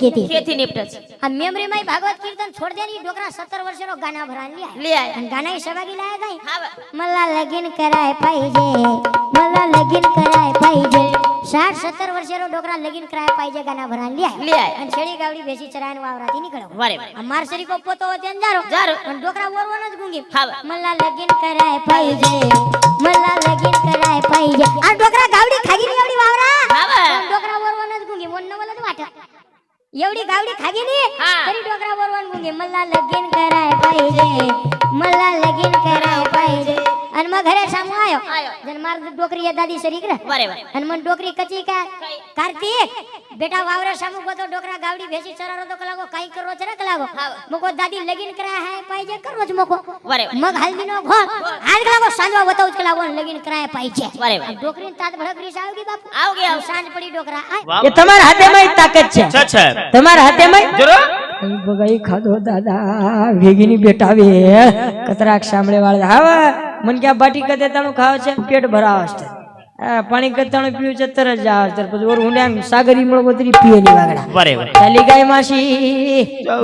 खेती निपटे आ मेमरी में भागवत कीर्तन छोड़ देनी डोकरा 70 वर्षनो गाना भरान ले आया गाना ही सहभागी लाया गई हाँ मला लगीन कराय पाहिजे मला लगीन कराय पाहिजे 60-70 वर्षनो डोकरा लगीन कराय पाहिजे गाना भरान ले आया आणि छेडी गावडी बेसी चरायन वावराती निकळो वारे मारसरी को पोतो होते जारो आणि डोकरा वरवनच गुंगी हाँ मला लगीन कराय पाहिजे मला लगीन कराय पाहिजे आणि डोकरा गावडी खागिनी एवढी वावरा हाँ डोकरा वरवनच गुंगी म्हणणं मला तर वाटत एवढी गावडी खागिनी हाँ. तरी डोकरा वरवन गुंगी मला लगीन कराय पाहिजे मला लगीन कराय पाहिजे आणि मग घरे सामू आयो जन मार डोकरी दादी शरीक रे वारे आणि मग डोकरी कची का कार्तिक बेटा वावरा सामू को तो डोकरा गावडी भेसी चरारो तो कलागो काही करो चरा कलागो मको दादी लगीन कराय हाय पाहिजे करोच मको वारे मग हल्दी नो घो आज कलागो सांजवा बताऊच कलागो लगीन कराय पाहिजे वारे डोकरी तात भड़करी सावगी बापू आओगे आओ सांज पड़ी डोकरा એ તમારા હાથેમાં તાકાત છે अच्छा તમારા હાથેમાં जरूर બગાઈ ખાધો દાદા ભેગીની બેટાવે કતરાક સાંભળે વાળા હા મન કે બાટી કદે તાણું ખાવ છે પેટ ભરાવ છે પાણી કતાણું પીવું છે તરત જાવ છે પછી ઓર હુંડ્યા સાગરી મળવતરી પીએ ની વાગડા बरोबर ચાલી ગઈ માસી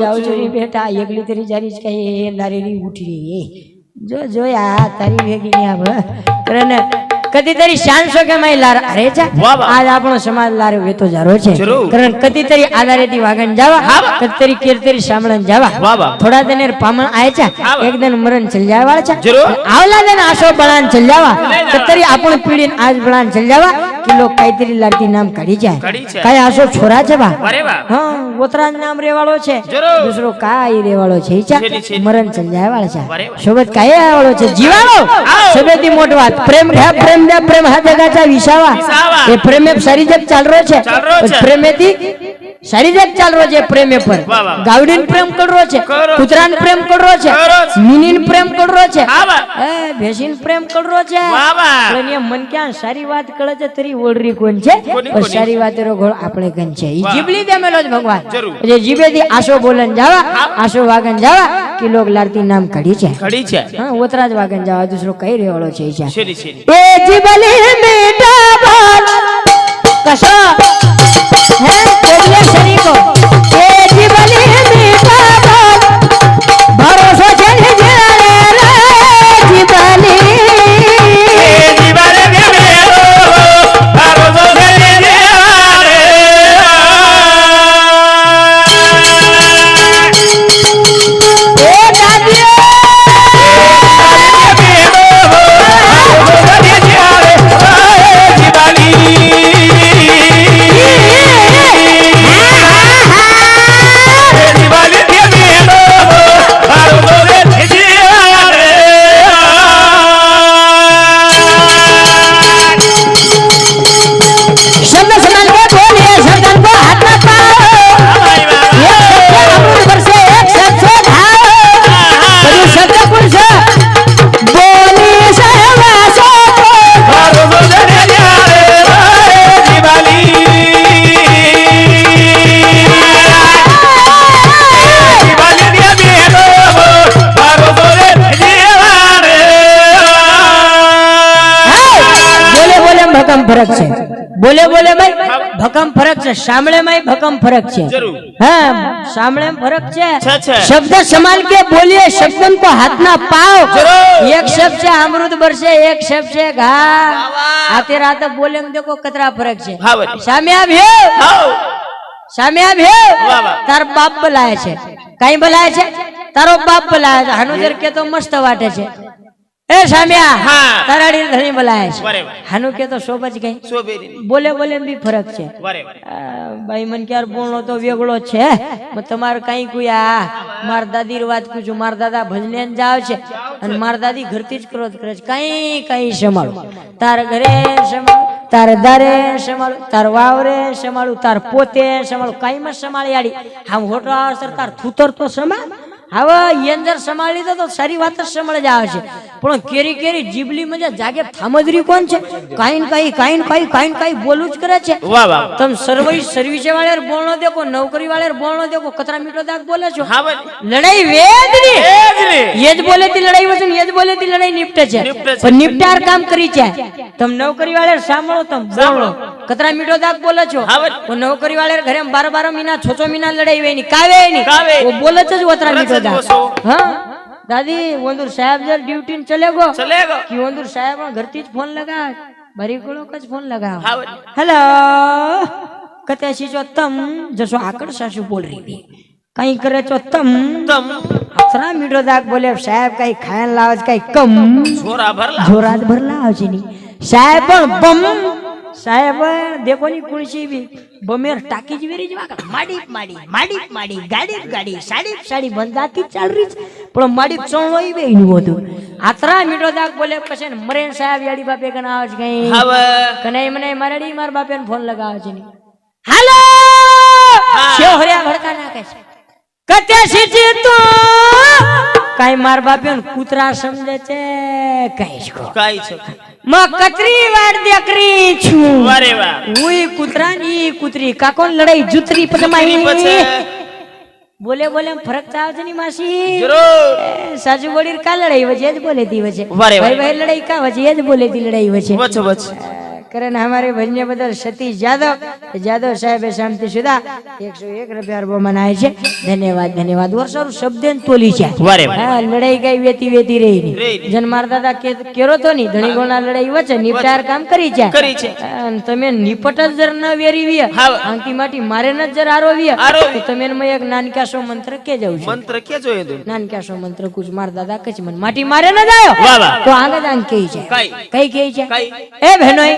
જાવ ચોરી બેટા એકલી તરી જારી જ કઈ લારેલી ઉઠી જો જોયા તારી ભેગીની આવ કરને કદી તરી શાનસો કે મય લાર અરે જા વાહ વાહ. આજ આપણો સમાજ લારે વેતો જારો છે જરૂર. કારણ કદી તરી આધારેથી વાગણ જાવા હા વાહ. કદી તરી કેરતરી સામળન જાવા વાહ વાહ. થોડા દિનેર પામણ આય છે હા વાહ. એક દિન મરણ ચલ જાવા વાળા છે જરૂર. આવલા દિન આશો બળાન ચલ જાવા કદી તરી આપણો પીડીન આજ બળાન ચલ જાવા કિલો કાઈતરી લારતી નામ કાઢી જાય કાઢી છે. કાઈ આશો છોરા છે બા अरे वाह હા ઓતરાજ નામ રેવાળો છે જરૂર. દૂસરો કાઈ રેવાળો છે ઈચા છેડી, છેડી. મરણ ચલ જાય વાળા છે અરે વાહ. સોબત કાઈ આવાળો છે જીવાળો આવ. સબેથી મોટો વાત પ્રેમ હે પ્રેમ દે પ્રેમ હાથે ગાચા વિસાવા વિસાવા. એ પ્રેમે સારી જગ ચાલ રહ્યો છે ચાલ રહ્યો છે. પ્રેમેથી સારી જગ ચાલ રહ્યો છે પ્રેમે પર વાહ વાહ. ગાવડીન પ્રેમ કર રહ્યો છે કરો. કૂતરાન પ્રેમ કર રહ્યો છે કરો છે. મીનીન પ્રેમ કર રહ્યો છે હા વાહ. એ ભેસીન પ્રેમ કર રહ્યો છે વાહ વાહ. પણ એ મન ક્યાં સારી વાત કરે છે તરી ઓળરી કોણ છે કોની, પણ કોની? સારી વાતેરો ઘોળ આપણે કન છે ઈ વાહ. જીબલી દેમેલો જ ભગવાન જરૂર. જે જીબેથી આશો બોલન જાવા આશો વાગન જાવા કે લોક લારતી નામ કાઢી છે खड़ी छे હા ઓતરાજ વાગન જાવા દૂસરો કઈ રેવાળો છે ઈ છે शेरी शेरी એ જીબલી મીઠા બોલ કશો હે કોડિયા શરીકો એ જીબલી મીઠા બોલ ભરોસો છે જાણે રે જીબલી दीवारे दे मेरो तारो जो दे देवारे એ દાદીઓ શબ્દ સમાન કે બોલીએ શબ્દન કો હાથ ના પાઓ એક શબ્દ અમૃત વર્ષે એક શબ્દ ધાઓ બધું શબ્દ પુરુષ બોલી સહવાસો બોલે બોલે ભકમ ફરક છે બોલે બોલે ભાઈ ભકમ ફરક છે સાંભળે માં ભકમ ફરક છે જરૂર. હા સાંભળે ફરક છે છે. શબ્દ સમાન કે બોલીએ શબ્દન को हाथ ना पाओ જરૂર. एक शब्द से अमृत बरसे एक शब्द से घा आते रात बोले में देखो कतरा फरक છે હા વળી. સામે આવ્યો आओ સામે આવ્યો વાહ વાહ. તાર બાપ બોલાય છે કઈ બોલાય છે તારો બાપ બોલાય છે હાનુજર કે તો મસ્ત વાટે છે એ સામ્યા હા. તારાડી ધણી બોલાય છે બરાબર. હાનુ કે તો શોભજ ગઈ सोबेरी બોલે બોલે બી ફરક છે बराबर ભાઈ મન ક્યાર બોલનો તો વેગળો છે તમાર કઈ કોઈ આ માર દાદી વાત કુછું માર દાદા ભજને જાવ છે અને માર દાદી ઘરથી જ ક્રોધ કરે છે કઈ કઈ સંભાળો તાર ઘરે સંભાળો તાર દારે સંભાળો તાર વાવરે સંભાળો તાર પોતે સંભાળો કઈ માં સંભાળી આડી આમ હોટો આવસર તાર થૂતર તો સંભાળ હવે યંજર સંભાળી તો સારી વાત જ સંભળે જ આવે છે પણ કેરી કેરી જીબલી મજા જાગે થામદરી કોણ છે કાઈન કઈ બોલું જ કરે છે वाह वाह तुम सर्विस वाले बोलनो देखो नौकरी वाले बोलनो देखो कतरा मीठो दाग बोले छो हाँ भाई लड़ाई वेदनी एजनी ये ज बोले थी लड़ाई वचन ये ज बोले थी लड़ाई निपटे छे निपटे छे. पर निपटार काम करी छे तुम नौकरी वाले सांभळो तुम बोलो कतरा मीठो दाग बोलो छो हाँ बट। वो नौकरी वाले घरे 12 महीना 6 महीना लड़ाई वे नहीं कावे नहीं कावे। वो बोलो छ वतरा बोलो मीठो छ दाग बोसो। हाँ दादी वंदुर साहब जर ड्यूटी में चले गो चलेगा कि वंदुर साहब घर तीज फोन लगा भरी गुलो कच फोन लगा हाँ बट। हेलो कत्याशी जो तम जसो आकड़ सासू बोल रही थी कहीं करे तो तम तम अक्षरा मीठो दाग बोले साहेब कहीं खायन लावज कहीं कम छोरा भरला जोरात भरला आवजे नहीं साहेब पण बम साहेब देखो नहीं कुणशी भी बमेर टाकी जी वेरी जवा माडी गाडी साडी बंदाती चाल रही पण माडी चणलोई बे नु होतो आतरा मीठो दाग बोले कशे मरेन साहेब याडी बापे कना आवज गई हव कने मने मारडी मार बापे ने फोन लगावजे नहीं हेलो शोहरिया भड़का नाखे कते सीची तू काई मार बापे ने कूतरा समझे छे कई छो કાઈ છો म कतरी वार देखरी छु વારે વાહ उई कुतरा नी कुतरी काकोन लड़ाई जुतरी पदमाई પછી बोले बोले फरक चाव छे नी मासी જરૂર साजू बड़ी का लड़ाई वजे ज बोले दी वजे वारे भाई भाई लड़ाई का वजे ज बोले दी लड़ाई वजे વચ વચ करण हमारे भजने बदल सतीश यादव साहेब शांति सुधा 101 रुपया रुपया मनाए छे धन्यवाद धन्यवाद वर्षों शब्द तोली छे वारे हाँ लड़ाई गई वेती रही रही नहीं जन मार दादा केरो तो नहीं धणी गोना लड़ाई वचे निपटार काम करी छे तमे निपट जर न वेरी विय हाँ। आंती माटी मारे न जर आरो विय आरोवी। तो तमे में एक नानकाशो मंत्र के जाऊ छे મંત્ર કે જોયે તું नानकाशो मंत्र कुछ मार दादा कछ मन माटी मारे न जायो वाह, वाह। तो आगे दान कही छे कई। कई कही छे कई। ए बहनोई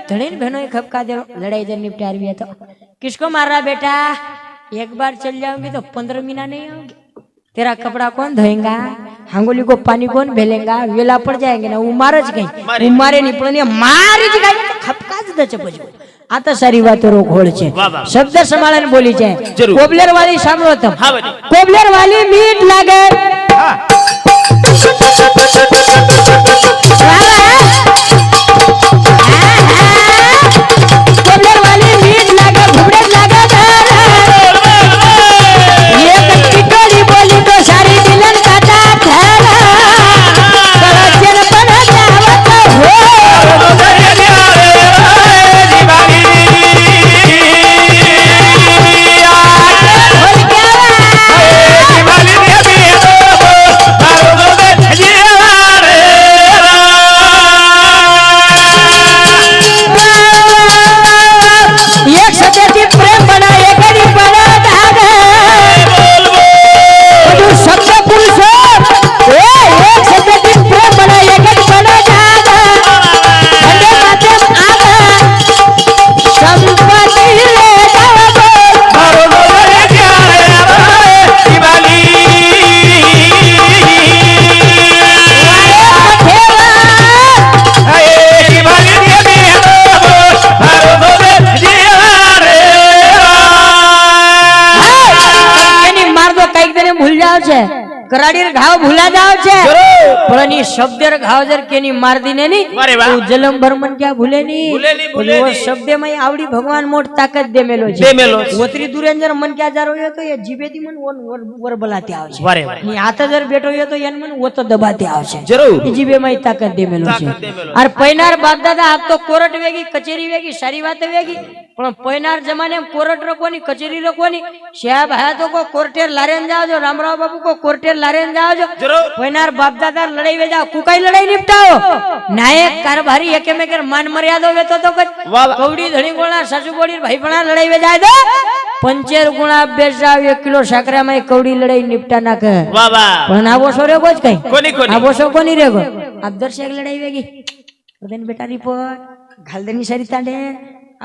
धणी ने बहनोई खपका दे लड़ाई जर निपटार भी है तो किसको मार रहा बेटा एक बार चल जाऊंगी तो 15 महीना नहीं आऊंगी तेरा कपड़ा कौन धोएगा हांगोली को पानी कौन भेलेगा वेला पड़ जाएंगे ना उमार ज गई उमारे नहीं पड़ने मारी ज गई खपका ज दे बजो आता सारी बात रोक होड़ छे वाह, वाह। शब्द संभाळन बोली जाए जरूर। कोबलेर वाली सांभळो तम हाँ बड़ी कोबलेर वाली मीठ लागे कोबलेर वाली मीठ लागे घुबड़े लागे ये कच्ची कड़ी बोली तो सारी दिलन काटा थारा कलचन पर जावत हो बोल क्या एक सत्याची प्रेम बना एक गरी बना धागा બધું શબ્દ પુરુષો એક સત્યાची પ્રેમ બના એક જ બના धागा વંદે માતરમ આવા સંપત્તિ લે જાવો એની માર દો કઈક તને ભૂલ જાવ છે કરાડીર ઘાવ ભૂલા જાવ છે પણ એની શબ્દર ઘાવ જર કેની માર દીને ની વારે વાહ। તું જલમ ભરમન ક્યાં ભૂલે ની ભૂલે ની, ભૂલે वो ની। શબ્દ માં આવડી ભગવાન મોટ તાકાત દેમેલો છે દેમેલો છે। ઓતરી દુરેન્જર મન ક્યાં જારો હોય તો એ જીભેથી મન વર બલાતે આવશે વારે વાહ। ની આત જર બેઠો હોય તો એન મન ઓતો દબાતે આવશે જરૂર। એ જીભે માં તાકાત દેમેલો છે તાકાત દેમેલો। અર પૈનાર બાપ દાદા આપ તો કોરટ વેગી કચેરી વેગી સારી વાત વેગી પણ પૈનાર જમાને કોરટ રખવાની કચેરી રખવાની સાહેબ હા તો કો કોર્ટેર લારેન જાવજો રામરાવ બાપુ કો કોર્ટેર લારેન જાવજો જરૂર। પૈનાર બાપ દાદા લડાઈ વે જાવ કુકાઈ લડાઈ નિપટાવો નાયક કારભારી એકે મેકર માન મર્યાદો વેતો તો કચ વાહ, વાહ। કવડી ધણી ગોળા સાસુ બોડી ભાઈ ભણા લડાઈ વે જાય દો 75 ગુણા અભ્યાસ જાવ 1 કિલો સાકરામાં કવડી લડાઈ નિપટા નાખે વાહ વાહ પણ આવો સો રેગો જ કઈ કોની કોની આવો સો કોની રેગો આદર્શ એક લડાઈ વેગી પ્રદેન બેટા રિપોર્ટ ઘાલદની સરી તાંડે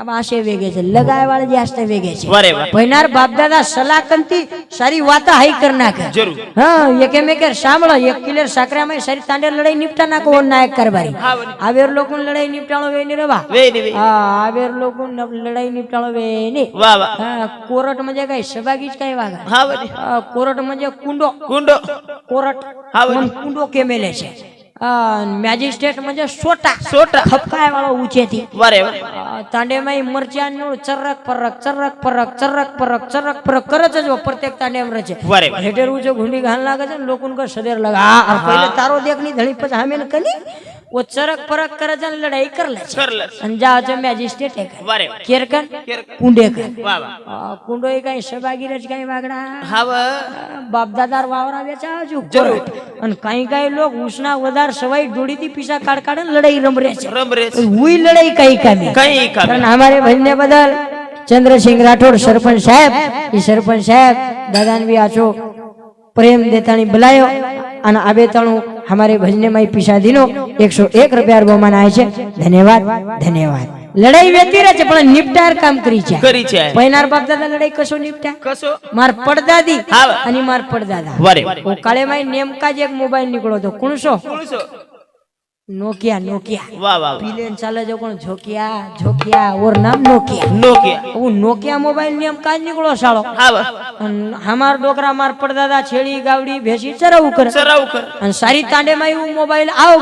अब आशे वेगे छे लगाय वाले जे आस्ते वेगे छे वारे वाह। भैनार बाप दादा सलाकंती सारी वाता हाई कर नाखे जरूर। हां एके मेके सांभळो 1 किलो साकरा में सारी तांडे लड़ाई निपटा नाखो नायक कारभारी हाँ बड़ी आवेर लोगन लड़ाई निपटाणो वे नि रवा वे नहीं वे हां आवेर लोगन लड़ाई निपटाणो वे नि वाह वाह हां कोरट म्हणजे काय सभागीच काय वागा हाँ बड़ी कोरट म्हणजे कुंडो कुंडो कोरट हाँ बड़ी मन कुंडो केमेले छे मॅजिस्ट्रेट म्हणजे सोटा सोटा खपकाय वाळो ऊंचेથી वारे वाह तांडेમાં મરચાનો ચરક પરક કરચ જ પ્રત્યેક તાંડેમ રચે वारे वाह હેટેર ઊંચો ગુંડી ઘાન લાગે છે ને લોકોન કો સદેર લગા આ પહેલે તારો દેખની ધણી પછી હામે કની वो चरक परक करायचं लढाई करलाच करलंच. आणि जायचं मॅजिस्ट्रेट आहे का वारे वा. केरकन केरकन. कुंडेकर वा वा. कुंडोई काही सभागीरच काही वागडा हा व. बापदादार वावरा वेचा जरूर. आणि काही लोक उष्णा वदार सवाई डोडी ती पिसा काढ काढ लढाई रमरेच रमरेच. हुई लड़ाई कहीं कमी काही का कारण हमारे भजने बदल चंद्र सिंह राठौड़ सरपंच साहेब ये सरपंच साहेब दादान भी आचो प्रेम देतानी बुलायो અને આબે તણું हमारे भजने में पिसा दिनो 101 રૂપિયા બહુમાન આવે છે ધન્યવાદ ધન્યવાદ લડાઈ વેતી રહે છે પણ નિપટાર કામ કરી છે કરી છે પૈનાર બાપ દાદા લડાઈ કશો નિપટા કસો માર પડદાદી હા. અને માર પડદાદા વારે ઓ કાળેમાં નેમકા જ એક મોબાઈલ નીકળો તો કોણસો કોણસો नोकिया नोकिया वाह वाह पीलेन चाले जो कोण झोकिया झोकिया और नाम नोकिया नोकिया वो नोकिया मोबाइल नियम काज निकलो सालो हा वा अन हमार डोकरा मार पड़दादा छेड़ी गावड़ी भेसी चराऊ कर सराव कर अन सारी तांडे में वो मोबाइल आओ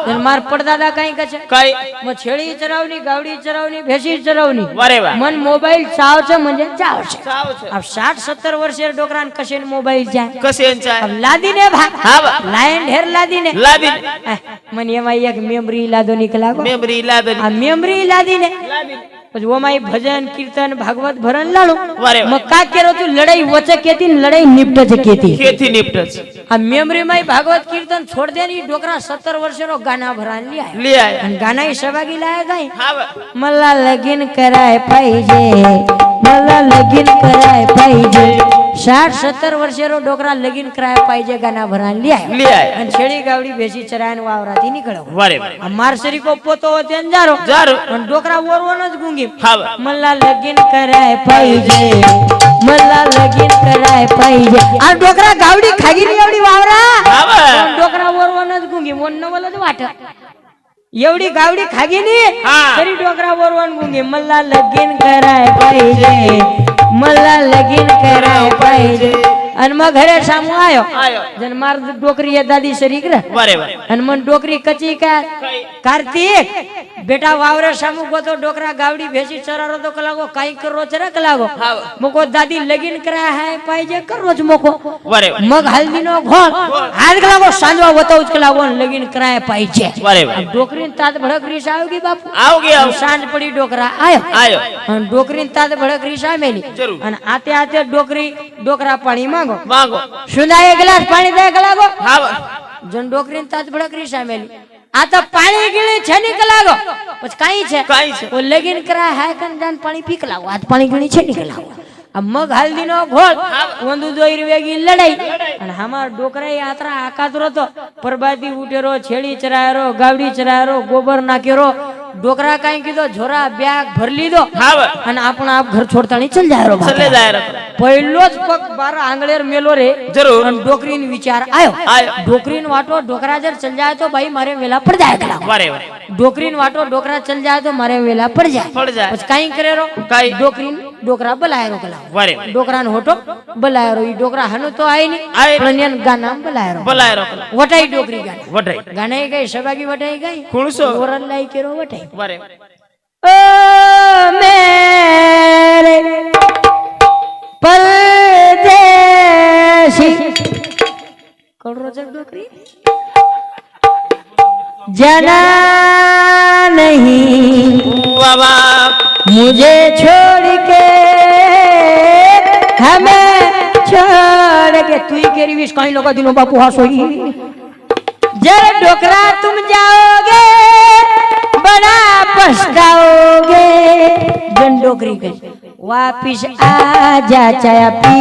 अन मार पड़दादा काई कछे काय म छेड़ी चरावनी गावड़ी चरावनी भेसी चरावनी वारे वा मन मोबाइल चाव छे म्हणजे चाव छे चाव छे अब 60-70 वर्षे डोकरान कशेन मोबाइल जाय कसे चाय अब लादीने भाग हा वा लायन ढेर लादीने लादी मन एमा एक मेमरी लादो निकला गो मेमरी लादी आ मेमरी लादीने लादी પછી ઓમાય ભજન કીર્તન ભાગવત ભરણ લાલો વારે મ કા કેરો તું લડાઈ વચે કેતી ને લડાઈ નિપટે છે કેતી ખેતી નિપટસ આ મેમરી માં ભાગવત કીર્તન છોડ દે ની ડોકરા 17 વર્ષનો ગાના ભરાન લે આય લે આય અને ગાના સવાગી લાયા ગાય હા વા મલ્લા લગીન કરાય પાઈજે મલ્લા લગીન કરાય પાઈજે 60-70 વર્ષનો ડોકરા લગીન કરાય પાઈજે ગાના ભરાન લે આય લે આય અને છેડી ગાવડી બેસી ચરાયન વાવરાથી નીકળો વારે આ મારસરી કો પોતો હોતે ને જારો જારો અને ડોકરા ઓરવાનો જ ગુંગી હા વા मल्ला लगीन कराय पाहिजे मल्ला लगीन कराय पाहिजे आ डोकरा गावडी खागीरी एवढी वावरा हा वा पण डोकरा वरवनच गुंगी मोन नवलच वाट एवढी गावडी खागीनी हा. तरी डोकरा वरवन गुंगी मल्ला लगीन कराय पाहिजे मल्ला लगीन कराय पाहिजे अन मग घरे सामू आयो आयो जन मार डोकरी ये दादी शरीक रे वारे वा अन मन डोकरी कची का कार्तिक बेटा वावरे सामू गोतो डोकरा गावडी भेसी चरारो तो कलागो काई करो चरा कलागो हा मको दादी लगीन करा है पाहिजे करोज मको वारे वा मग हल्दीनो घोळ हात कलागो सांजवा वतौज कलागो लगीन कराय पाहिजे वारे वा डोकरीन तात भडक रीस आवगी बापू आओगे आओ सांज पडी डोकरा आयो आयो अन डोकरीन तात भडक रीस आमेली जरूर अन आते आते डोकरी डोकरा पाणी मागो मागो सुंदा एक ग्लास पाणी दे कलागो हा वा जन डोकरीन तात भडक रीस आमेली आता पाणी गिळी छनी कलागो પછી કાઈ છે કાઈ છે ઓ લગીન કરા હાય કન જાન પાણી પીક લાગો આત પાણી ગણી છે નીકળાવો આ મગ હાલદીનો ઘોળ વંદુ દોઈર વેગી લડાઈ અને હમાર ડોકરા યાત્રા આકાતરો તો પરબાદી ઉઠેરો છેડી ચરાયરો ગાવડી ચરાયરો ગોબર નાકેરો ડોકરા કાઈ કીધો જોરા બેગ ભર લીધો હા વા અને આપણા આપ ઘર છોડતાણી ચલ જાયરો ચલે જાય રે પહેલો જ પગ 12 આંગળેર મેલો રે જરૂર અને ડોકરીન વિચાર આયો આયો डोकरीन वाटो डोकरा जर चल जाए तो भाई मारे वेला पड़ जाएगा वारे वा डोकरीन वाटो डोकरा चल जाए तो मारे वेला पड़ जाए पड़ जाए बस काई करे रो काई डोकरीन डोकरा बलाय रो कला वारे डोकरा न होटो बलाय रो ई डोकरा हनु तो आए नहीं आए पण यान गाना बलाय रो बोलाय रो वटाई डोकरी गाना वटाई गाना ही गई सबागी वटाई गई कोणसो ओरन लाई केरो वटाई वारे ओ मेरे परदेसी करो जब डोकरी जाना नहीं बाबा मुझे छोड़ के हमें छोड़ के तू ही केरी विश कहीं लोग दिनों बापू हासोई जब डोकरा तुम जाओगे बड़ा पछताओगे जन डोकरी गई वापिस आजा चाया पी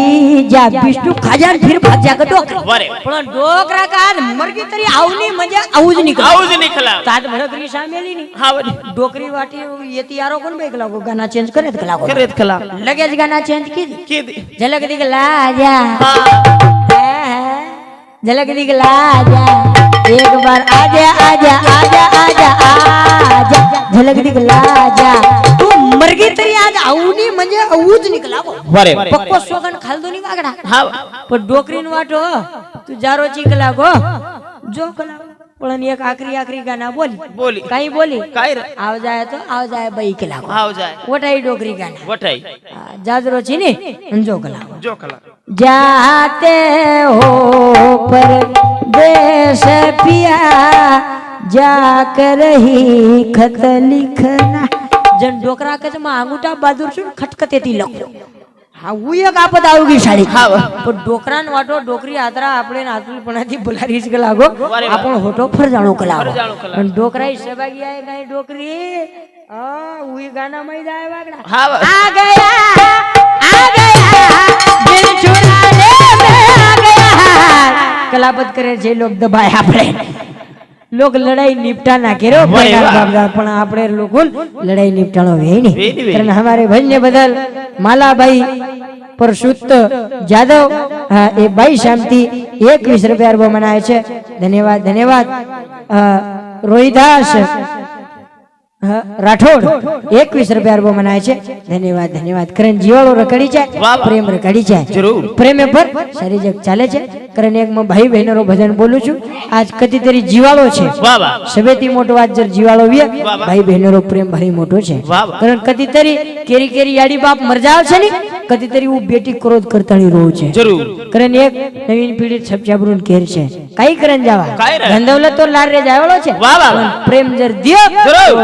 जा बिष्णु खाजा फिर भाग जा डोकरा वारे पण डोकरा का मरगी तरी आवनी म्हणजे आऊज निकला आऊज निकला तात भडकरी सामेली नी हा वारे डोकरी वाटी येती यारो कोण बेक लागो गाना चेंज करेत कलागो करेत कला लगेच गाना चेंज की किदी झलक दिखला जा हा झलक दिखला जा एक बार आजा आजा आजा आजा आजा झलक दिखला जा तू मरगी तरी आज आवनी म्हणजे आऊज निकला वारे पक्को सोगन खालदो नी वागडा हा पण डोकरीन वाटो तू जारो चिकला गो जो कला पण एक आखरी आखरी गाना बोली बोली काही बोली काय रे आव जाय बाई केला आव जाय वटाई डोकरी गाना वटाई जाजरो चीनी जो कला जो कला जाते हो पर देश पिया जाकर ही खत लिखना जन डोकरा कच માં આંગુઠા બહાદુર છું ખટખતેથી લખો હા હું એક આપત આવગી શાળી પણ ડોકરાન વાટો ડોકરી આતરા આપણે આતુલપણાથી ભલારી જ લાગો આપણો હોટો ફરજાણો કલાવો પણ ડોકરાઈ સબાગી આય ગઈ ડોકરી ઉઈ ગાના માં જાય વાગડા આ ગયા દિલ ચુરા લે આ ગયા કલાપત કરે જે લોક દબાય આપણે લોક લડાઈ નિપટા ના કેરો પણ આપણે લોકો લડાઈ નિપટાણો વે નહીં કારણ हमारे भजने बदल मालाबाई परशुत जादव એ બાઈ શાંતિ 21 રૂપિયા અરબો મનાય છે ધન્યવાદ ધન્યવાદ રોહિદાસ રાઠોડ 21 રૂપિયા અરબો મનાય છે ધન્યવાદ ધન્યવાદ કરણ જીવાળો રકડી છે પ્રેમ રકડી છે જરૂર પ્રેમ પર સારી જગ ચાલે છે કરણ એક માં ભાઈ બહેનોનો ભજન બોલું છું આજ કદી તેરી જીવાળો છે સબેથી મોટો આજ જર જીવાળો વિય ભાઈ બહેનોનો પ્રેમ ભારી મોટો છે કરણ કદી તેરી કેરી કેરી યાડી બાપ મર જાવ છે ને કદી તેરી હું બેટી ક્રોધ કરતાણી રહું છે જરૂર કરણ એક નવીન પીઢી છપછાબરું કેર છે કઈ કરણ જાવા ધંધવલત તો લાર રે જાવળો છે પ્રેમ જર દિયો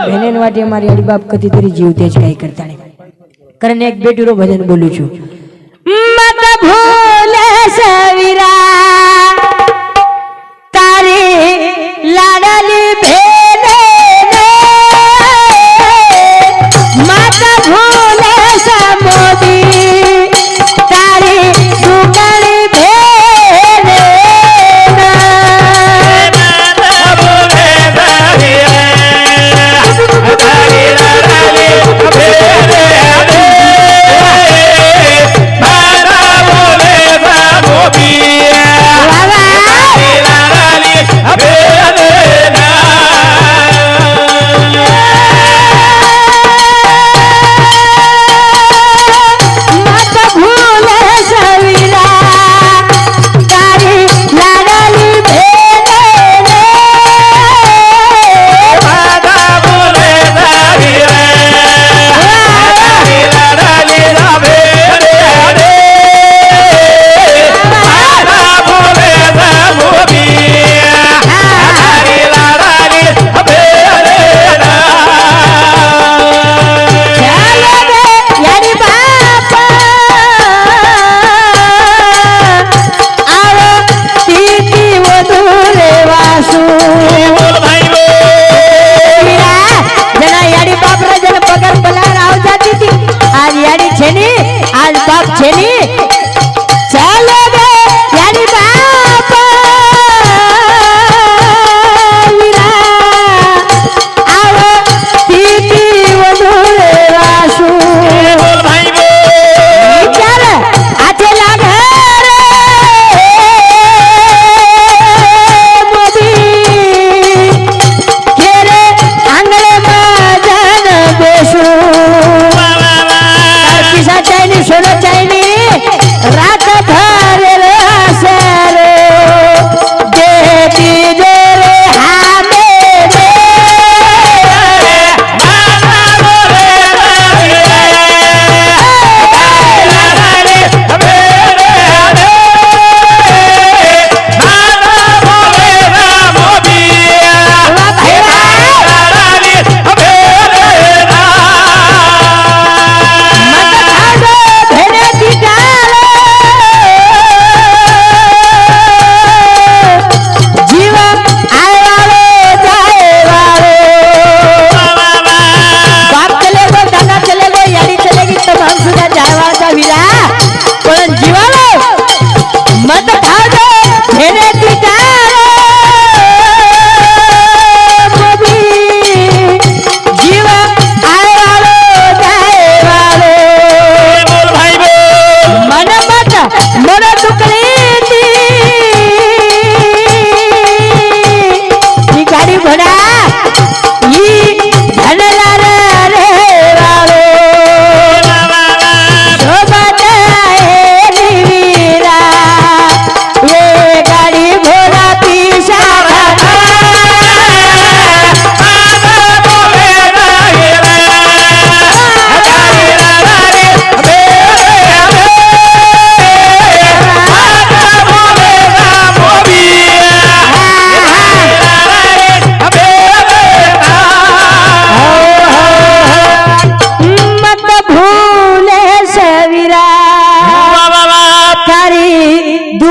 બહેનેન વાટી અમારી યાડી બાપ કદી તેરી જીવ તેજ કઈ કરતાણી કરણ એક બેટીનો ભજન બોલું છું મત ભૂલે સવીરા તારી લાડલી ભેલે મત ભૂલે સમોદી તારી સુગણી ભેલે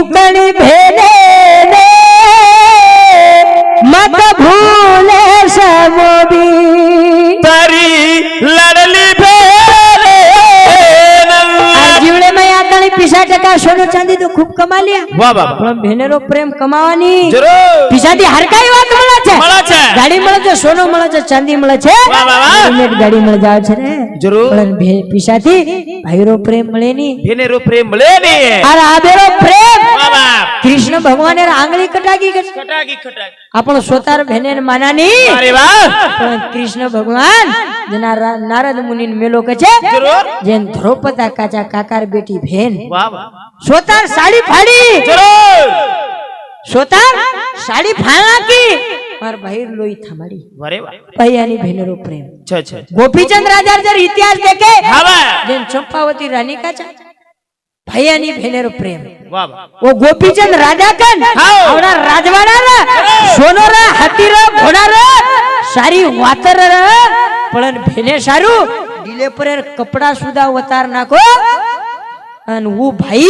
દુકણી ભેને ને મત ભૂલે સમોબી તારી લાડલી ભેરે આ જીવડે માં આતાળી 50% સોનું ચાંદી તો ખૂબ કમા લ્યા વાહ વાહ પણ ભેનેરો પ્રેમ કમાવાની જરૂર પીસાથી હરકાઈ વાત મળે છે મળે છે ગાડી મળે છે સોનું મળે છે ચાંદી મળે છે વાહ વાહ વાહ રેડીમેડ ગાડી મળે જાય છે ને જરૂર પણ પીસાથી ભાઈરો પ્રેમ મળે ની ભેનેરો પ્રેમ મળે ને અરે આબેરો પ્રેમ વાહ વાહ કૃષ્ણ ભગવાને આંગળી કટાકી ગઈ કટાકી આપણો સોતાર ભેને માનાની અરે વાહ પણ કૃષ્ણ ભગવાન જેના નારદ મુનિ મેલો કે છે જરૂર જેન દ્રૌપદા કાચા કાકાર બેટી ભેન વાહ વાહ સોતાર સાડી ફાડી જરૂર સોતાર સાડી ફાળાકી માર ભાઈ લોહી થમાડી અરે વાહ પૈયાની ભેનેરો પ્રેમ છે ગોપીચંદ રાજા જર ઇતિહાસ દેખે હા વાહ જેન ચંપાવતી રાની કાચા ભૈયાની ભેનેરો પ્રેમ વાહ વાહ वो गोपीचंद राजा कन हाओ। आवड़ा राजवाड़ा रा सोनो रा हाथी रा घोड़ा रा सारी वातर रा पण भेने सारू ढीले पर कपड़ा सुधा उतार नाखो अन वो भाई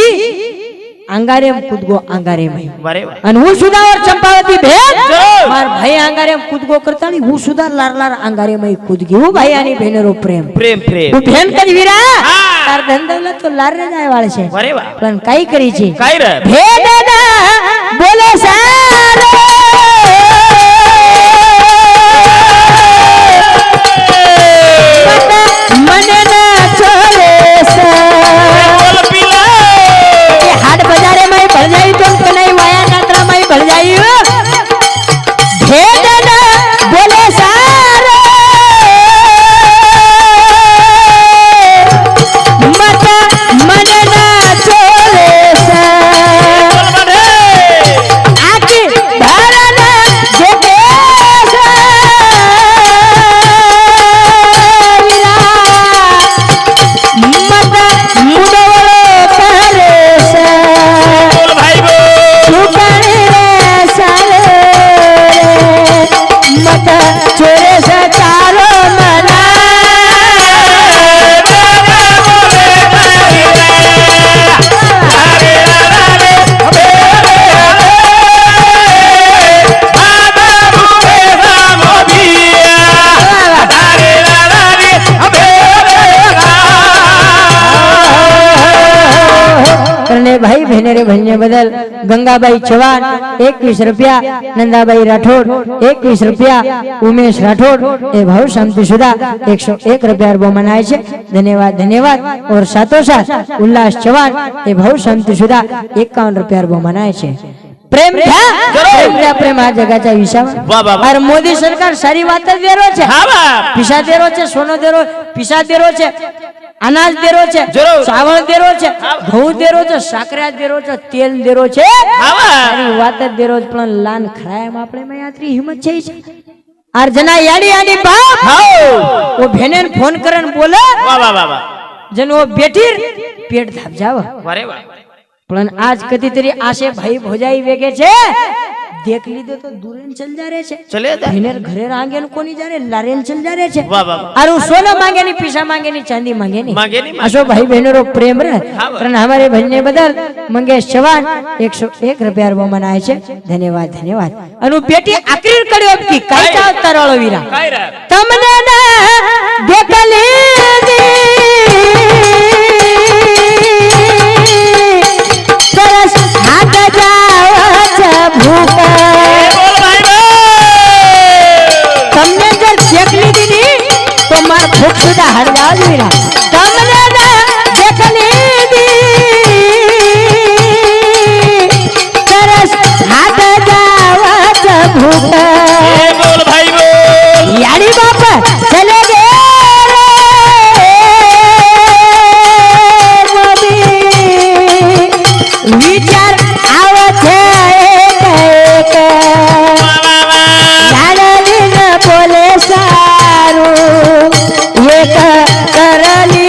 अंगारे में कूद गो अंगारे में अरे वाह अन वो सुधा और चंपावती भेन जो। मार भाई अंगारे में कूद गो करता नहीं वो सुधा लार लार अंगारे में कूद गई वो भाई आनी भेनेरो प्रेम प्रेम प्रेम वो भेन कज वीरा हाँ। तार धन दौलत तो लार रे जाय वाले छे अरे वाह पण काई करी छे काय रे भेदना बोले सारे मने ना छोड़े सा बोल पीला ये हाट बाजारे में भर जाई तो कनई वाया नात्रा में भर जाई भेदना बोले सारे मत मने ना छोड़े सा बोल बने आकी धारण देखे मत मुदवलो करे से बोल भाई बोल सुकणी रे साले मत चोरे से चारो मना करने भाई भेनेरे भजने बदल गंगाबाई चौहान 21 रुपया नंदाबाई राठौड़ 21 रुपया उमेश राठौड़ ए भाव शांति सुधा 101 रुपया वो मनाए छे धन्यवाद धन्यवाद और साथों साथ उल्लास चौहान ए भाव शांति सुधा 51 रुपया वो मनाए छे प्रेम था प्रेम था प्रेम आ जगाचा विषय वाह, वाह, वाह। और मोदी सरकार सारी बात देरो छे हाँ वाह पीसा देरो छे सोनो देरो पीसा देरो छे अनाज देरो छे जरूर। चावल देरो छे घઉં देरो छे साकरा देरो छे तेल देरो छे हाँ वाह सारी बात देरो छे पण लान खरायम आपणे में यात्री हिम्मत छे आर जना याडी याडी बाप हाँ वो भेने फोन करन बोले वाह वाह वाह वाह जन वो बेटीर पेट धाप जाव अरे वाह पण आज कदी तरी आशे भाई भोजाई वेगे छे देख लीधो तो दूरेन चल जा रे छे चले जा भेनेर घरे आंगेन कोनी जा रे लारेन चल जा रे छे वाह वाह वाह अरे सोना मांगे नहीं पीसा मांगे नहीं चांदी मांगे नहीं मांगे नहीं अशो भाई बहनों प्रेम रे हाँ। कारण हमारे भजने बदल मंगेश चौहान 101 रुपया वो मनाए छे धन्यवाद धन्यवाद अनु बेटी आक्रीर कड्यो की काई चाव तरळो वीरा काय रे तमने ना देखली सरस हाथ जाव छ भूखा बोल भाई बोल તમને જર દેખ લીધી ની તો માર ભૂખ સુધા હળગાવ વીરા તમને ના દેખ લીધી સરસ હાથ જાવ छ ભૂખા बोल भाई बोल याडी बाप चले गे रे विचार आवे छे एक वाह वाह वाह लाडली न बोले सारू एक करली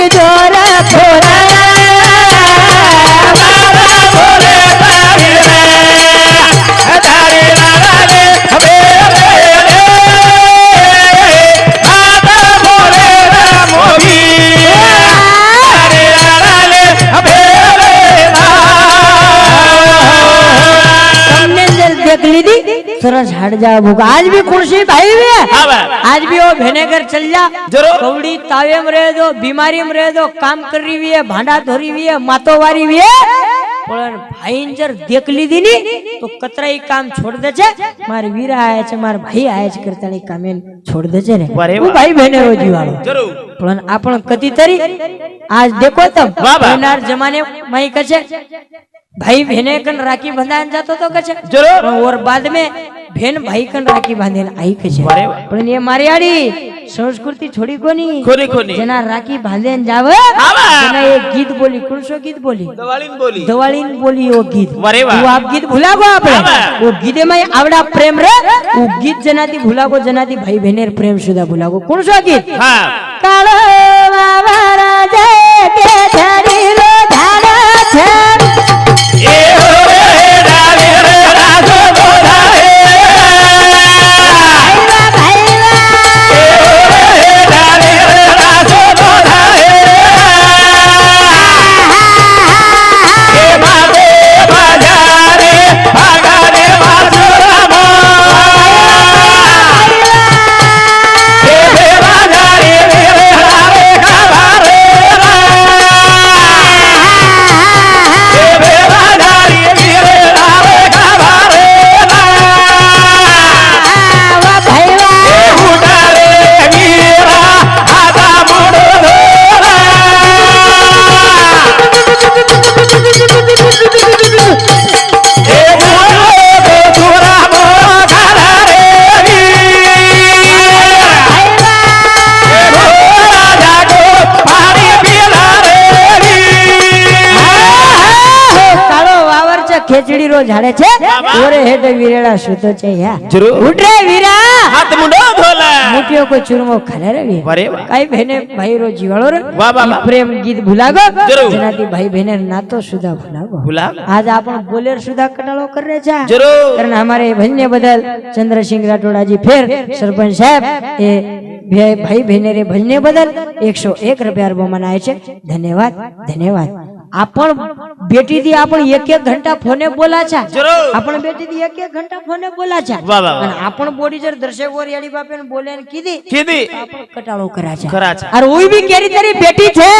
तरस हट जा भूखा आज भी कुर्सी भाई भी है हाँ बा आज भी वो भेनेगर चल जा जरूर। कौड़ी तावे में रह दो बीमारी में रह दो काम कर रही हुई है भांडा धोरी हुई है मातो वारी हुई है પણ ભાઈ જર દેખ લીધી ની તો કતરાઈ કામ છોડ દે છે માર વીરા આયા છે માર ભાઈ આયા છે કરતાની કામે છોડ દે છે ને વારે હું વાહ। ભાઈ બહેને રોજી વાળો जरूर પણ આપણ કતી તરી आज देखो तब वाह वाह। होनार जमाने में कछे भाई बहने कन राखी बंधान जातो तो कछे जरूर और बाद में बहन भाई कन राखी बांधेन आई कछे वारे वाह। पण ये मारियाड़ी संस्कृति छोड़ी कोनी कोनी कोनी जना राखी बांधेन जाव वाह। जना एक गीत बोली कौन सो गीत बोली दवालीन बोली दवाळीन बोली वो गीत वारे वाह। वो आप गीत भूला गो आपने वाह। वो गीते में आवड़ा प्रेम रे वो गीत जनाती भूला गो जनाती भाई बहनेर प्रेम सुधा भूला गो कौन सो गीत हाँ काळो वावरा जे ते धडीलो झाडा छे ए हो रे डाले रे राजो बोला हे भाईवा भाईवा ए हो रे डाले रे राजो बोला हे ए मागे बाजारे भागारे मासुरामो ए बे बाजारे रे रावे खावारे ए बे बाजारे रे रावे खावारे वा भाईवा ए उडाले वीरा हाता मोडो धोरा ए मोडो धोरा मोघाला रे वीरा ए मोरा जागो पाणी पिला रे वीरा કાળો વાવર છે ખેચડી રો ઝાડે છે વાહ। ઓરે હેઠે વીરેડા સુતો છે યા जरूर ઉઠ રે વીરા हाथ मुंडो धोला मुठियों को चूरमो खाले रे वीर वारे वाह। काई बहने भाई रो जीवाड़ो रे वाह, वाह, ई वाह। प्रेम गीत भुलागो जरूर। जनाती भाई बहने नातो सुधा भुलागो भुला आज आपण बोलेर सुधा कटाळो कर रे छा जरूर कारण हमारे भन्य बदल चंद्रसिंह राठोड़ा जी फिर सरपंच साहब ये भाई बहने रे भन्य बदल 101 रुपया मनाए छे धन्यवाद धन्यवाद आपण बेटी दी आपण एक एक घंटा फोने बोला छा जरूर आपण बेटी दी एक एक घंटा फोने बोला छा वाह वाह आणि वाह। आपण बोडी जर दर्शक वर याडी बापेन बोले ने कीधी किती आपण कटाळो कराचा कराचा अरे ओई भी केरी तरी बेटी छे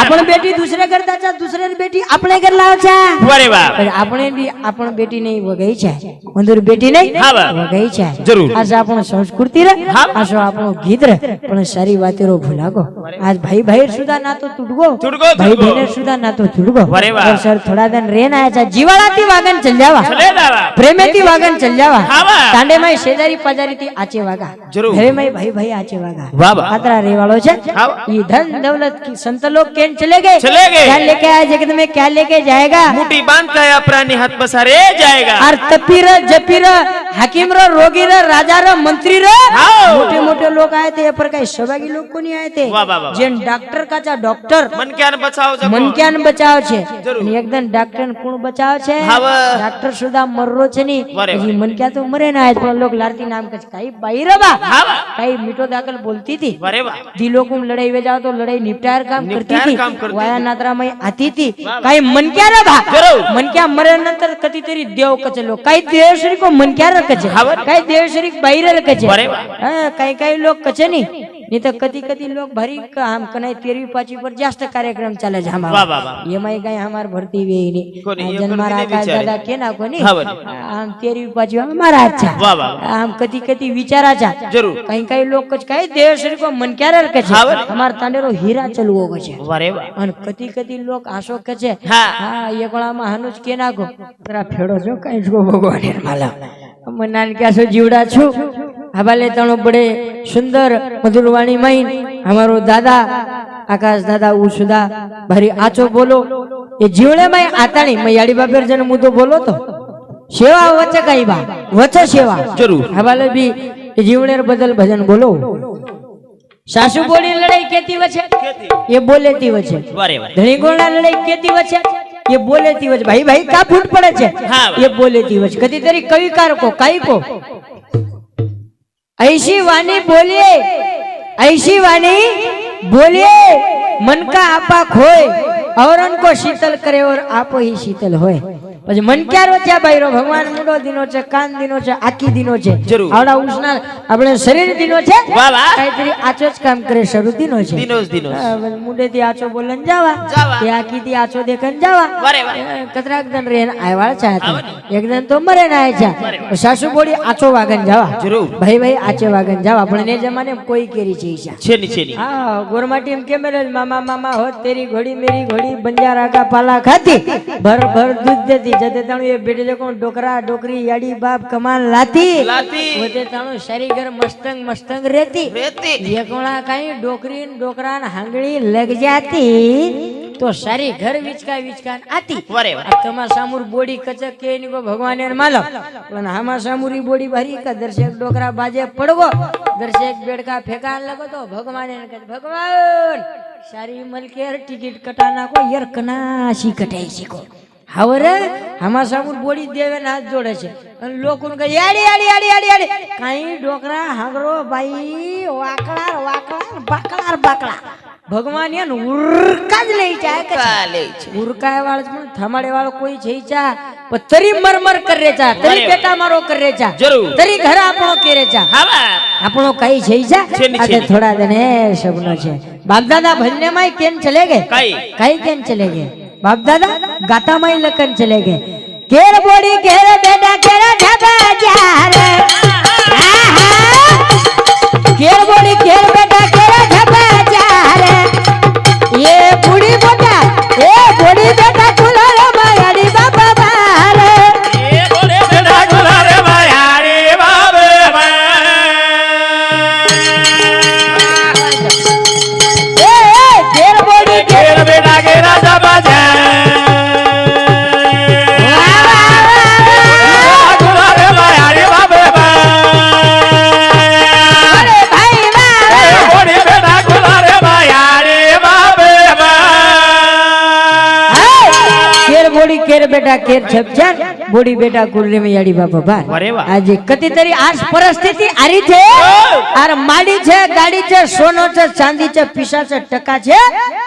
आपण बेटी दुसरे करता छा दुसरे बेटी आपणे कर लावचा वारे वाह। पण આપણે બી આપણ બેટી નહીં વગાઈ છે મંદુર બેટી નહીં હા બા। વગાઈ છે જરૂર। આજ આપણો સંસ્કૃતિ રે હા। આજો આપણો ગીત રે પણ સારી વાતેરો ભૂલાગો આજ ભાઈ ભાઈ સુધા ના તો તૂટગો તૂટગો, ભાઈ તૂટગો। બહેને સુધા ના તો તૂટગો વારે વાહ। और सर थोड़ा दिन रेन आया छा जीवाळाती वागन चल जावा चले जावा प्रेमेती वागन चल जावा હા બા। तांडे में शेजारी पाजारी थी आचे वागा जरूर। घरे में भाई भाई आचे वागा वाह वाह। पात्रा रेवाड़ो छे हाँ। ये धन दौलत की संत लोग केन चले गए चले गए। क्या लेके आए जगत में क्या लेके जाएगा मुठी बांध का या प्राणी हाथ पसारे जाएगा और तपीर जपीर हाकिम रो रोगी रो राजा रो मंत्री रो हाँ। मोटे मोटे लोग आए थे ये पर कई सहभागी लोग को नहीं आए थे वाह, वाह, वाह। जेन डॉक्टर का चा डॉक्टर मन क्या बचाओ जगो। मन क्या बचाव छे जरूर। અને એકદમ ડોક્ટર કોણ બચાવ છે હા વા। ડોક્ટર સુધા મરરો છે ની વારે વાહ। હજી મન ક્યાં તો મરે ના આજ પણ લોક લારતી નામ કચ કાઈ બાઈ રબા हाँ वाह। કાઈ મીઠો દાખલ બોલતી थी वारे वाह। दिलों को लड़ाई में जाओ तो लड़ाई निपटार काम करती निपटार थी काम करती वाया थी। नात्रा में आती थी काही मन क्या रबा जरूर। मन क्या मरे नंतर कधी तरी देव कचलो काही देवश्री को मन क्या रकचे हाँ वा। काही देवश्री बाहेर रकचे वारे वाह। हां काही काही लोक कचे नाही नहीं तो कधी कधी लोग भारी काम कनाई 13वी 5वी पर जास्त कार्यक्रम चाले वाह, जामा वाह, वाह। ये माई काय हमार भरती वेईनी कोणी, ये जन्मारा कोणी आकाश विचारे. दादा के ना कोणी हाँ बरं. आम 13वी 5वी हमारा अच्छा वाह, वाह। आम कधी कधी विचाराचा जरूर। काही काही लोक कच काय देवश्री को मन क्या रकचे हाँ बरं. हमार तांडेरो हीरा चलवो कचे वारे वाह। અને કદી કદી લોક આશો કચે હા। હા એકળામાં હાનુજ કે નાખો તરા ફેડો છો કઈ જો ભગવાન માલા મનાન ક્યાસો જીવડા છું હવાલે તણો બડે સુંદર મધુરવાણી મહીન हमारो दादा आकाश दादा उषुदा भारी आचो बोलो ये जीवड़े में आता नहीं मैं याड़ी बापेर जन मुद्दो बोलो तो सेवा वचे कई बा वचे सेवा जरूर। हवाले भी ये जीवड़े बदल भजन बोलो सासू बोली लड़ाई केती वचे ये बोले ती वचे वारे वाह। धणी गोळा लड़ाई केती वचे ये बोले ती वचे भाई भाई का फूट पड़े छे हाँ। ये बोले ती वचे कदी तरी कविकार को काई को ऐसी वाणी बोलिए ऐसी वाणी बोलिए मन का आपा खोए और उनको शीतल करे और आप ही शीतल होए પછી મન ક્યારો છે બૈરો ભગવાન મુંડો દીનો છે કાન દીનો છે આખી દીનો છે જરૂર. આવડા ઉષ્ણા આપણે શરીર દીનો છે વાહ, વાહ. કાંઈતરી આચો જ કામ કરે શરૂ દીનો છે દિનોસ દિનોસ મુંડે થી આચો બોલન જાવા જાવા. એ આખી થી આચો દેખન જાવા વારે વારે. કતરાક દન રે આયવાળ ચાહતા એક દન તો મરે ના આયા સાસુ બોડી આચો વાગન જાવા જરૂર. ભાઈ આચે વાગન જાવા પણ ને જમાને કોઈ કેરી છે ઈશા છેની છેની हाँ गोरमाटी में केमेरे मामा मामा हो तेरी घोड़ी मेरी घोड़ी बंजारा का पाला खाती भर भर दूध देती जते ताणु ये बेटे देखो डोकरा डोकरी याडी बाप कमाल लाती लाती. वते ताणु सारी घर मस्तंग मस्तंग रहती રેતી ये कोणा कहीं डोकरी न डोकरा न हांगड़ी लग जाती तो सारी घर विचका आती વારે વારે. अब तमा सामुर बोडी कचक के इनको भगवान ने मालम पण हमा सामुरी बोडी भरी का दर्शक डोकरा बाजे पड़गो दर्शक बेड़का फेंका लगो तो भगवान ने कहे भगवान सारी मलकेर टिकट कटाना को यार कनाशी कटाई सीखो हावरे हमा सामुर बोडी देवे न हाथ जोड़े छे अन लोकोन के याडी याडी याडी याडी याडी काई डोकरा हांगरो भाई वाकड़ा वाकड़ा बाकड़ा बाकड़ा भगवान यान उरका ज लई जाए के કાલે છે ઉરકાય વાળ પણ થમાડે વાળો કોઈ છે ચા પણ તરી મરમર કરે ચા તરી પેટા મારો કરે ચા જરૂર. તરી ઘર આપણો કરે ચા હા આપણો કઈ છે ચા છેની આજે છેની. થોડા દને શબ્દો છે બાપ દાદા ભજને માં કેમ ચલે ગए કઈ કઈ કેમ ચલે ગए બાપ દાદા ગાતા માં લખન ચલે ગए કેર બોડી કેર બેટા કેર ઢબા જા રે કેર બોડી કેર બેટા કેર ઢબા જા રે ये बूढ़ी बेटा कुलर मायाड़ी बाबा बारे એ બોલે બેટા ગુલારે માયારી બાબે ए केर बोड़ी के કેર બેટા કે રાજા બાજા ગુલારે માયારી બાબે अरे भाई वाह એ બોલે બેટા ગુલારે માયારી બાબે केर बोड़ी केर बेटा केर छपचार बोड़ी बेटा कुलरे में याड़ी बाबा बार अरे वाह. आज कति तरी आज परिस्थिति आरी छे आर माडी छे गाड़ी छे सोनो छे चांदी छे पीसा छे टका छे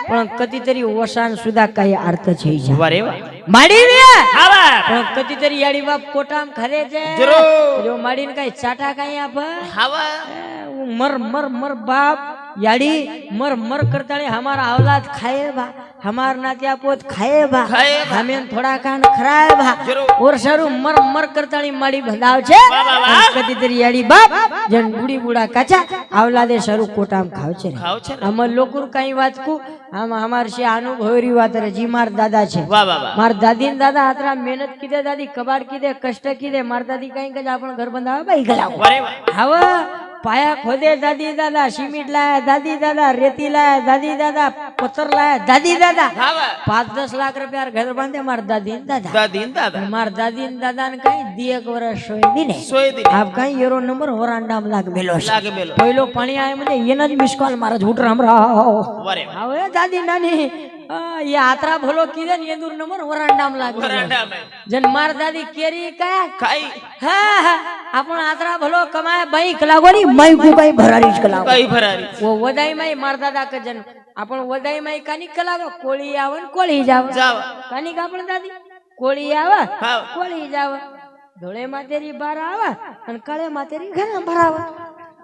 पण कति तरी ओसान सुधा काई अर्थ छे जा વારે વાહ माडी वे આવા પણ કતિ તરી યાડી બાપ કોટામ ખરે છે જરૂર. જો માડીને કઈ ચાટા કઈ આપ આવા મર મર મર બાપ याडी मर मर करताणी हमारा औलाद खाए बा हमार नात्या पोत खाए बा खाए बा. हमें थोड़ा कान खराए बा जरूर. और सारू मर मर करताणी माड़ी भदाव छे वाह, वाह, वाह. અને कति तरी याडी बाप जन बूढ़ी बूढ़ा काचा औलादे सारू कोटाम खाव छे ખાવ છે ને? हमर लोकुर कई વાત को हम हमार से अनुभवरी વાત रे जी मार दादा छे વાહ વાહ વાહ मार दादी ने दादा आतरा मेहनत कीधे दादी कबाड़ कीधे कष्ट कीधे मार दादी कहीं कज आपण घर बंधावा बाई गलाव વારે વાહ हवा पाया खोदे दादी दादा सीमेंट लाया दादी दादा रेती लाया दादी दादा पत्थर लाया दादी दादा આવા 5-10 लाख रुपया घर बांधे मार दादी ने दादा દાદી ને દાદા मार दादी ने दादा ने कहीं दियक वर्ष सोई दीने સોય દી आप कहीं येरो नंबर वरांडाम लाग मेलो छे લાગે મેલો पहिलो पाणी आए म्हणजे येना ज मिस कॉल मारा झूठ राम राव વારે વાહ હવે દાદી નાની ये आतरा भलो कीधे ने येदुर नंबर वरांडाम लाग વરાંડામાં जन मार दादी केरी का ખાઈ हाँ हाँ आपण आतरा भलो कमाए बाई कलागोनी माई को बाई भरारीच कलागो કઈ ભરારી वो वदाई माई मार दादा का जन आपण वदाई माई कानी कलागो कोळी आवन कोळी जाव જાવ कानी का आपण दादी कोळी आवा હા कोळी जाव धोळे मातेरी बार आवा अन काळे मातेरी घरा भरावा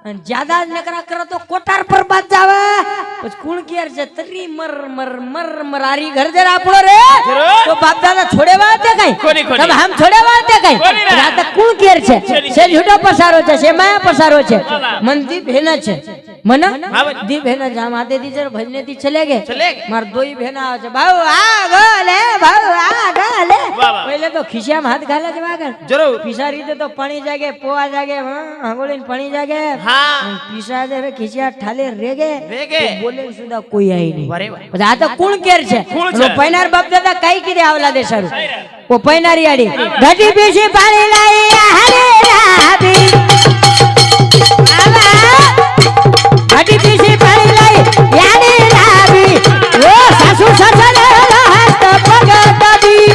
अन ज्यादा नकरा करो तो कोटार पर बात जावा कुछ कुण केर जे तरी मर मर मर मरारी घर जरा आपणो रे जरूर. तो बाप दादा छोड़े वाते काई कोणी, कोणी. तब हम छोड़े वाते काई कोणी ना. आता कुण केर छे छेनी, से झूठो पसारो छे से माया पसारो छे बाबा. मन दी भेना छे मन હા ભાઈ. दी भेना जा माते दी जर भजने ती चले गए ચલે ગઈ. मार दोई भेना आवे छे भाऊ आ गले भाऊ आ गले વાહ, વાહ. पहले तो खिसियाम हाथ घाले छे वागन જરૂર पिसारी दे तो पानी जागे पोआ जागे हंगोलीन पानी जागे હા पिसा दे खिसिया ठाले रेगे રેગે तो बोले सुधा कोई आई नहीं વારે વાહ પછી આ તો કુણ કેર છે કુણ છે? ઓલો પૈનાર બાપ દાદા કઈ કીધે આવલા દે સારું ઓ પૈનારી આડી ઘટી પીસી પાણી લાઈ હરે રાબી ઘટી પીસી પાણી લાઈ યાની રાબી ઓ સાસુ સસરે હાથ પગ દાબી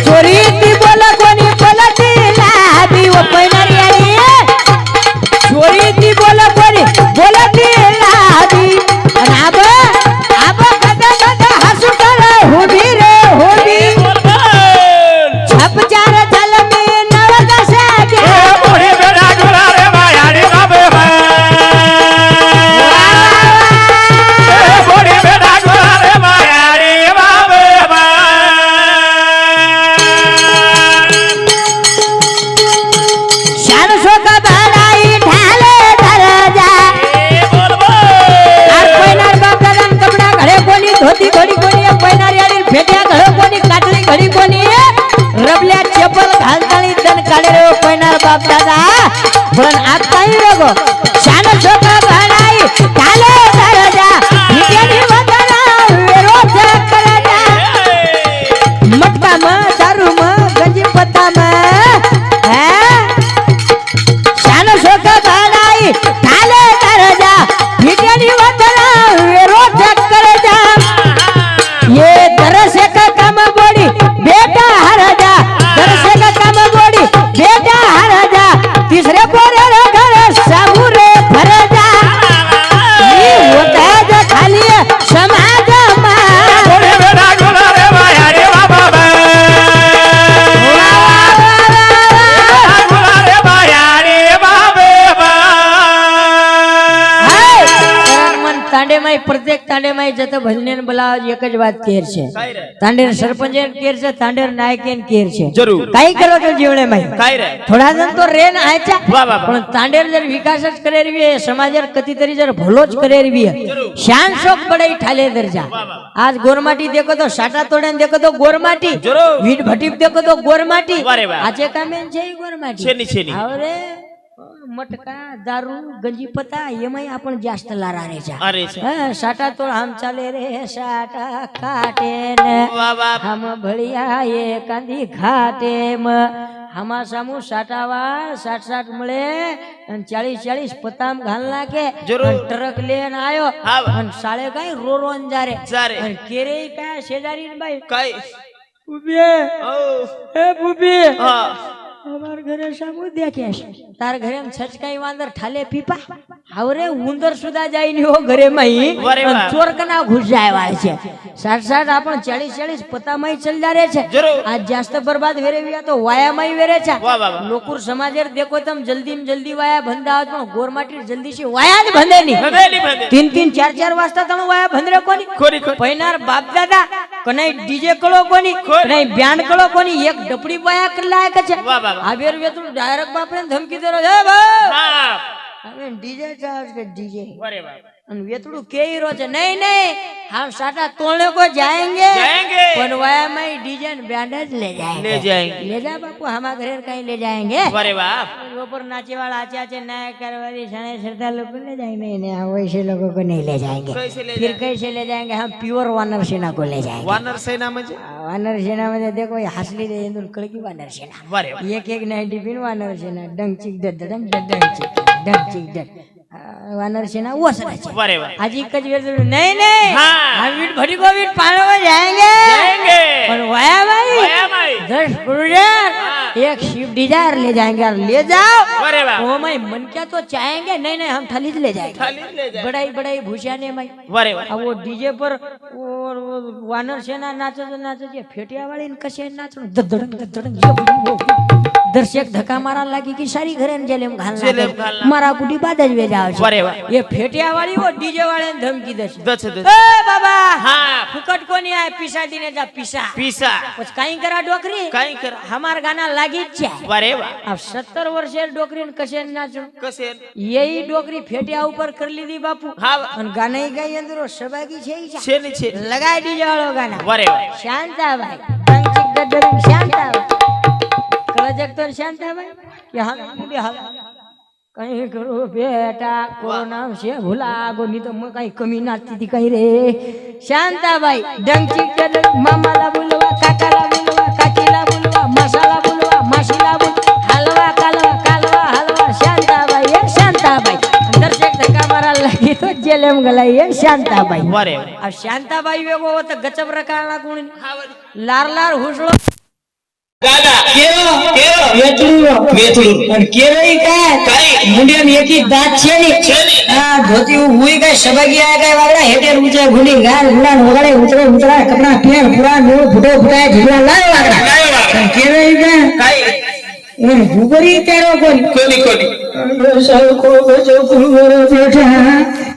ચોરી તી બોલે કોની બોલતી લાબી ઓ પૈનારી આડી ચોરી તી બોલે કોની બોલતી લાબી અને આબ કદા કદા હસુ કરે હોડી રે હોડી बाप दादा पण आताही बघो शान शोक बनाई काले दरजा विद्यानी वदना विरोध करजा मटका में दारू में गंजी पत्ता में है शान शोक बनाई काले दरजा विद्यानी वदना विरोध करजा ये दरसे का काम बोड़ी बेटा हराजा दरसे का काम बोड़ी बेटा हराजा तीसरे बोरे रे घर साबुरे भरजा ये होता है जो खाली है समाज में रे बेटा गुला रे माया रे बाबा गुला रे माया रे बाबे मन तांडे माई प्रत्येक तांडे माई जत भजने बोलाव एक ज बात केर छे तांडेर सरपंच केर छे तांडेर नायक केर छे जरूर काई करो तो जीवने माई काय रे थोड़ा जण तो रेन आयचा वाह, वाह, वाह. पण तांडेर जर विकासच करेरवी आहे समाजर कधीतरी जर भलोच करेरवी आहे शान शोक बड़ाई ठाले दर्जा आज गोरमाटी देखो तो साटा तोड़न देखो तो गोरमाटी जरूर. वीट भट्टी देखो तो गोरमाटी वारे वाह. आजे कामेन छे गोरमाटी छेनी, छेनी. अरे मटका दारू गंजी पता एमाय आपण जास्त लारारे चा अरे छे. साटा तोड़ हम चले रे साटा काटे ने वाह वाह हम भड़िया ये कांदी घाटे म हमा सामू साटावा 60 मळे अन 40 पताम घालना के जरूर. अन ट्रक लेन आयो हा. अन साळे काय रोरोन जारे जारे. अन केरे काय शेजारी न बाई काय बुबे ओ ए बुबे हा हमार घरे सामू देखे तार घरे में छचकाई वांदर ठाले पीपा हावरे उंदर सुधा जाई नी हो घरे मई वारे वाह. चोर कना घुस जाय वाय छे 60 आपण 40 पता मई चल जा रे छे जरूर. आज जास्त बर्बाद वेरे विया तो वाया मई वेरे छे वाह, वाह, वाह. लोकुर समाजेर देखो तम जल्दी में जल्दी वाया भंदा पण गोरमाटी जल्दी शी वाया नी भंदे नी बंदेली बंदे 3 4 वाजता तम वाया भंदरे कोनी कोणी कोणी पैनार बाप दादा कनाई डीजे कळो कोनी कोण? कनाई बैंड कळो कोनी एक डपडी वाया करला है कचे वाह, वाह, वाह. आवेर वे तू डायरेक्ट बापने धमकी दे रो हे बा हा अबे डीजे चार्ज के डीजे अरे बाप अन वेतड़ू के ही रोज नहीं हम साटा तोड़ने को जाएंगे जाएंगे. पर वाया में डीजे बैंडेज ले जाएंगे ले जाएंगे. ले जा बापू हमारे घर कहीं ले जाएंगे अरे बाप ऊपर नाचे वाला आचे आचे नया करवारी सने श्रद्धा लोग को ले जाएंगे नहीं वैसे लोगों को नहीं ले जाएंगे कैसे ले फिर कैसे ले जाएंगे हम प्योर वानर सेना को ले जाएंगे वानर सेना म्हणजे वानर सेना मध्ये देखो ये हसली दे इंदुल कळकी वानर सेना अरे बाप एक 90 पिन वानर सेना डंग चिक डंग डंग चिक वानर सेना वो सराचे अरे बाप आज एक ज वेळ नहीं हाँ. हम वीट भटी को वीट पाणवा जाएंगे जाएंगे और वाया भाई वाया भाई 10 बुलेट एक स्विफ्ट डिजायर ले जाएंगे और ले जाओ अरे बाप वो मैं मन क्या तो चाहेंगे नहीं हम थाली ले जाएंगे खाली ले जाए बड़ाई भूसिया ने मैं अरे बाप अब वो डीजे पर वो वानर सेना नाचे फेटिया वाली ने कसे नाचो ददडंग दर्शक धक्का मारा लागी की सारी घरे ने जेले में जेले में घालना घालना. मारा कुटी बादज वे जाओ छे. अरे वाह. ये फेटिया वाली वो डीजे वाले ने धमकी दे दच ए बाबा हाँ. फुकट को नहीं आए पिसा दीने जा पिसा पीसा कुछ काई करा डोकरी काय करा हमार गाना लागी छे अरे बाप अब 70 वर्षेर डोकरी ने कसे नाचो कसे यही डोकरी फेटिया ऊपर कर ली दी बापू हा और गाना ही गाई अंदर सहभागी छे ही छे. छेनी छे लगाई डीजे वालो गाना अरे बाप शांता भाई डंग चिक डंग शांता भाई कलजक तो शांता भाई यहाँ कहीं करो बेटा कोरोना से भूला गो नहीं तो मैं कहीं कमी नाचती थी कहीं रे शांता भाई डंग चिक डंग मामाला बुलवा काकाला बुलवा काकीला बुलवा मसाला बुलवा मासीला बुल हलवा हलवा शांता भाई दर्शक धक्का मारा लगी तो जेल में गलाई है शांता भाई अरे अब शांता भाई वे वो तो गचब रकाना कोण लार हुसलो दादा वेचलू आणि केरळी काय मुंड्यान एकी दात छेनी धोती हुई काय सबगी आया काय वागड़ा हेटेर ऊंचे घुनी गाल गुलान वगड़े उतरे कपड़ा पेन पुरान नो फुटो फुटाय झिगला लाय वागड़ा केरळी काय भूगरी तेरो कोणी कोणी सब को बजो कुलवर बेटा